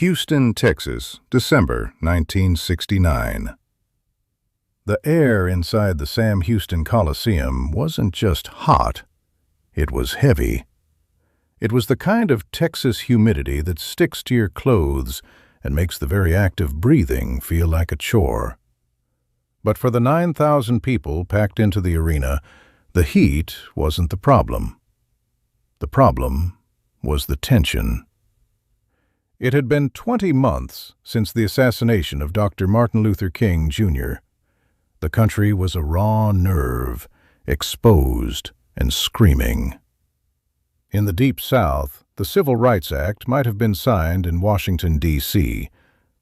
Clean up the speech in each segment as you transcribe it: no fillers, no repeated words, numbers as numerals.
Houston, Texas, December 1969. The air inside the Houston Coliseum wasn't just hot, it was heavy. It was the kind of Texas humidity that sticks to your clothes and makes the very act of breathing feel like a chore. But for the 9,000 people packed into the arena, the heat wasn't the problem. The problem was the tension. It had been 20 months since the assassination of Dr. Martin Luther King, Jr. The country was a raw nerve, exposed and screaming. In the Deep South, the Civil Rights Act might have been signed in Washington, D.C.,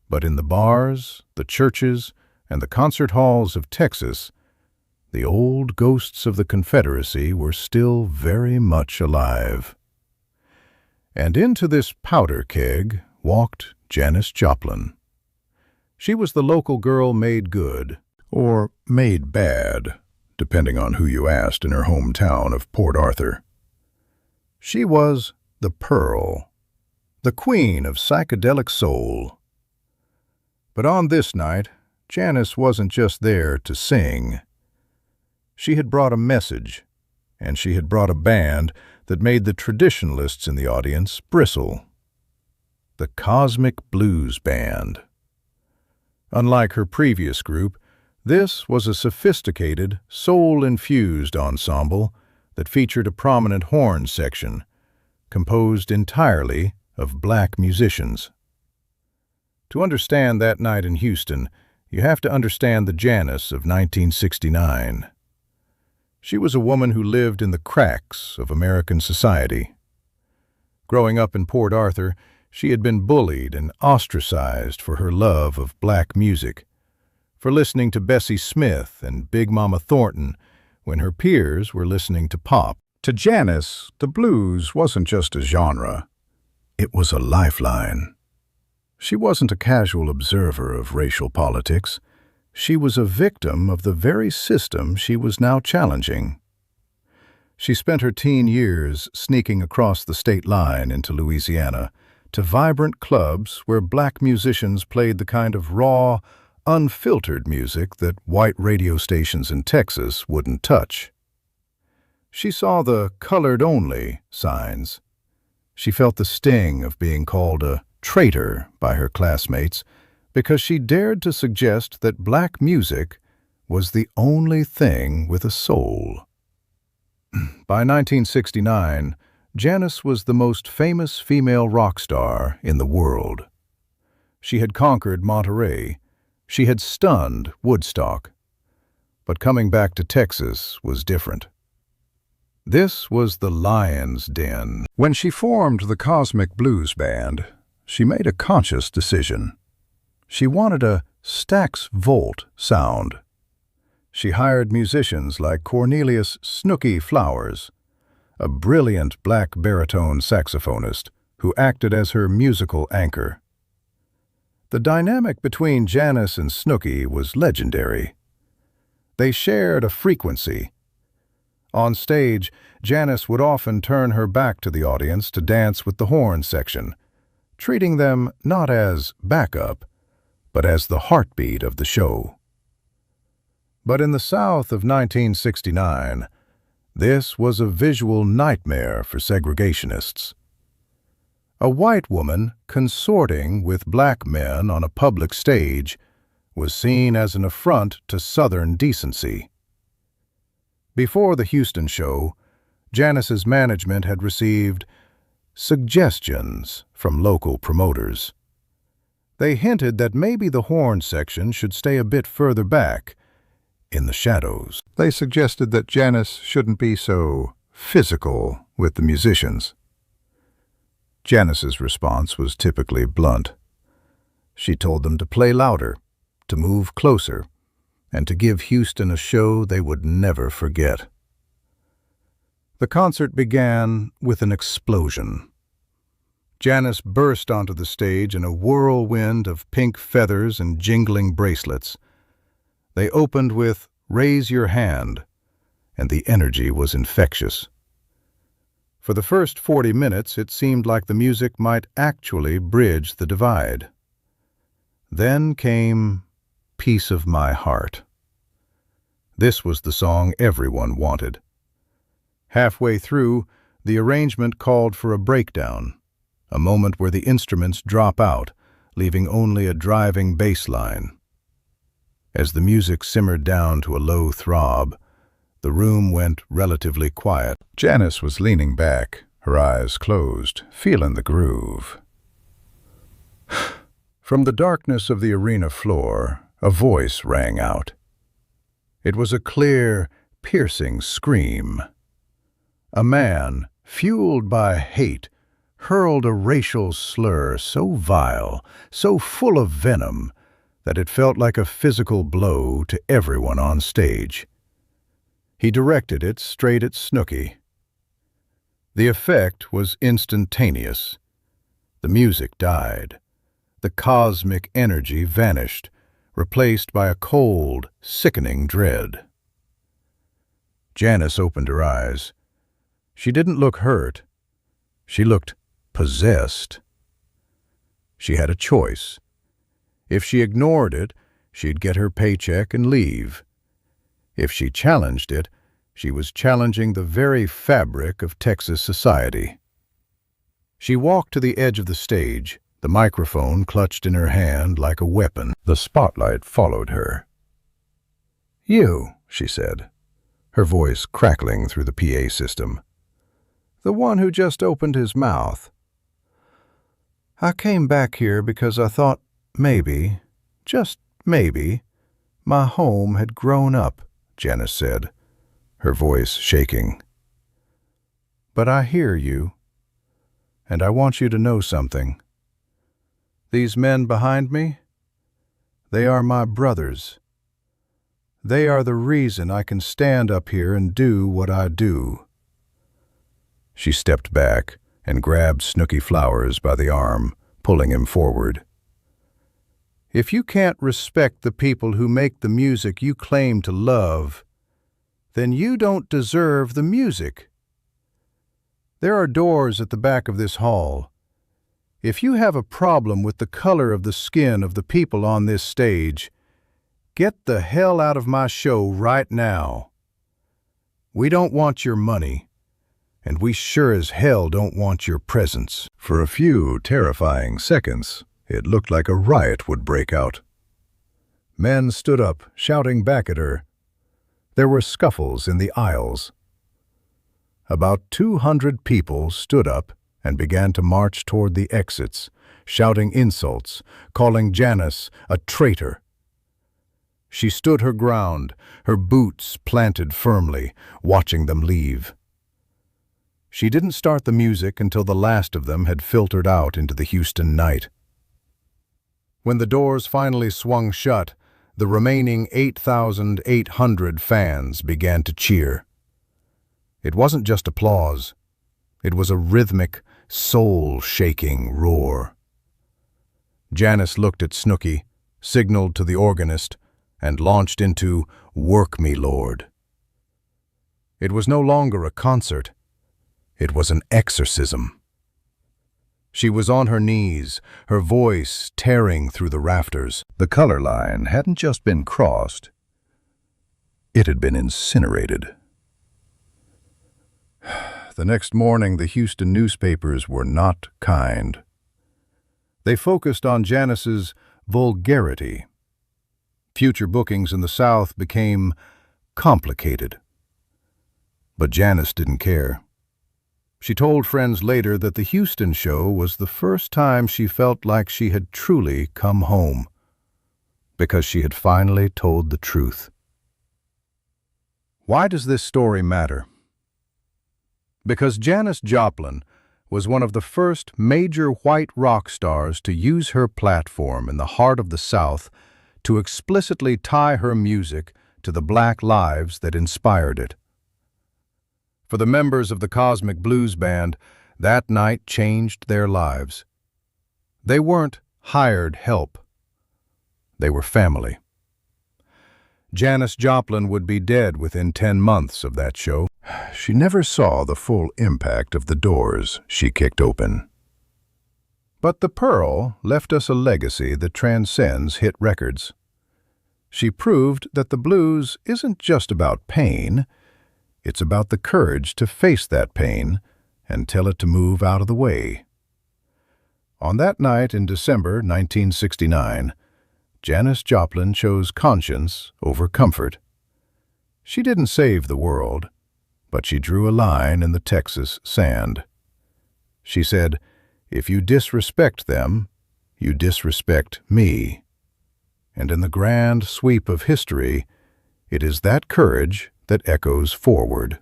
but in the bars, the churches, and the concert halls of Texas, the old ghosts of the Confederacy were still very much alive. And into this powder keg walked Janis Joplin. She was the local girl made good, or made bad, depending on who you asked in her hometown of Port Arthur. She was the Pearl, the queen of psychedelic soul. But on this night, Janis wasn't just there to sing. She had brought a message, and she had brought a band that made the traditionalists in the audience bristle. The Kozmic Blues Band. Unlike her previous group, this was a sophisticated, soul-infused ensemble that featured a prominent horn section, composed entirely of black musicians. To understand that night in Houston, you have to understand the Janis of 1969. She was a woman who lived in the cracks of American society. Growing up in Port Arthur, she had been bullied and ostracized for her love of black music, for listening to Bessie Smith and Big Mama Thornton when her peers were listening to pop. To Janis, the blues wasn't just a genre, it was a lifeline. She wasn't a casual observer of racial politics. She was a victim of the very system she was now challenging. She spent her teen years sneaking across the state line into Louisiana to vibrant clubs where black musicians played the kind of raw, unfiltered music that white radio stations in Texas wouldn't touch. She saw the colored-only signs. She felt the sting of being called a traitor by her classmates because she dared to suggest that black music was the only thing with a soul. By 1969, Janis was the most famous female rock star in the world. She had conquered Monterey. She had stunned Woodstock. But coming back to Texas was different. This was the lion's den. When she formed the Kozmic Blues Band, she made a conscious decision. She wanted a Stax Volt sound. She hired musicians like Cornelius Snooky Flowers, a brilliant black baritone saxophonist who acted as her musical anchor. The dynamic between Janis and Snooky was legendary. They shared a frequency. On stage, Janis would often turn her back to the audience to dance with the horn section, treating them not as backup, but as the heartbeat of the show. But in the South of 1969, this was a visual nightmare for segregationists. A white woman consorting with black men on a public stage was seen as an affront to Southern decency. Before the Houston show, Janis's management had received suggestions from local promoters. They hinted that maybe the horn section should stay a bit further back, in the shadows. They suggested that Janis shouldn't be so physical with the musicians. Janis's response was typically blunt. She told them to play louder, to move closer, and to give Houston a show they would never forget. The concert began with an explosion. Janis burst onto the stage in a whirlwind of pink feathers and jingling bracelets. They opened with "Raise Your Hand," and the energy was infectious. For the first 40 minutes, it seemed like the music might actually bridge the divide. Then came Piece of My Heart. This was the song everyone wanted. Halfway through, the arrangement called for a breakdown, a moment where the instruments drop out, leaving only a driving bass line. As the music simmered down to a low throb, the room went relatively quiet. Janis was leaning back, her eyes closed, feeling the groove. From the darkness of the arena floor, a voice rang out. It was a clear, piercing scream. A man, fueled by hate, hurled a racial slur so vile, so full of venom, that it felt like a physical blow to everyone on stage. He directed it straight at Snooky. The effect was instantaneous. The music died. The cosmic energy vanished, replaced by a cold, sickening dread. Janis opened her eyes. She didn't look hurt. She looked possessed. She had a choice. If she ignored it, she'd get her paycheck and leave. If she challenged it, she was challenging the very fabric of Texas society. She walked to the edge of the stage, the microphone clutched in her hand like a weapon. The spotlight followed her. "You," she said, her voice crackling through the PA system. "The one who just opened his mouth. I came back here because I thought maybe, just maybe, my home had grown up," Janis said, her voice shaking. "But I hear you, and I want you to know something. These men behind me, they are my brothers. They are the reason I can stand up here and do what I do." She stepped back and grabbed Snooky Flowers by the arm, pulling him forward. "If you can't respect the people who make the music you claim to love, then you don't deserve the music. There are doors at the back of this hall. If you have a problem with the color of the skin of the people on this stage, get the hell out of my show right now. We don't want your money, and we sure as hell don't want your presence." For a few terrifying seconds, it looked like a riot would break out. Men stood up, shouting back at her. There were scuffles in the aisles. About 200 people stood up and began to march toward the exits, shouting insults, calling Janis a traitor. She stood her ground, her boots planted firmly, watching them leave. She didn't start the music until the last of them had filtered out into the Houston night. When the doors finally swung shut, the remaining 8,800 fans began to cheer. It wasn't just applause. It was a rhythmic, soul-shaking roar. Janis looked at Snooky, signaled to the organist, and launched into "Work Me, Lord." It was no longer a concert. It was an exorcism. She was on her knees, her voice tearing through the rafters. The color line hadn't just been crossed. It had been incinerated. The next morning, the Houston newspapers were not kind. They focused on Janis's vulgarity. Future bookings in the South became complicated. But Janis didn't care. She told friends later that the Houston show was the first time she felt like she had truly come home, because she had finally told the truth. Why does this story matter? Because Janis Joplin was one of the first major white rock stars to use her platform in the heart of the South to explicitly tie her music to the black lives that inspired it. For the members of the Kozmic Blues Band, that night changed their lives. They weren't hired help. They were family. Janis Joplin would be dead within 10 months of that show. She never saw the full impact of the doors she kicked open. But the Pearl left us a legacy that transcends hit records. She proved that the blues isn't just about pain, it's about the courage to face that pain and tell it to move out of the way. On that night in December 1969, Janis Joplin chose conscience over comfort. She didn't save the world, but she drew a line in the Texas sand. She said, "If you disrespect them, you disrespect me." And in the grand sweep of history, it is that courage that echoes forward.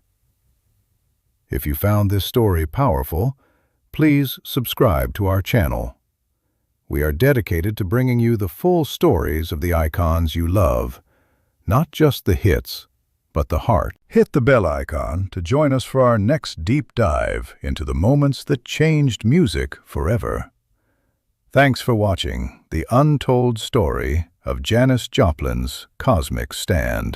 If you found this story powerful, please subscribe to our channel. We are dedicated to bringing you the full stories of the icons you love, not just the hits, but the heart. Hit the bell icon to join us for our next deep dive into the moments that changed music forever. Thanks for watching the untold story of Janis Joplin's Cosmic Stand.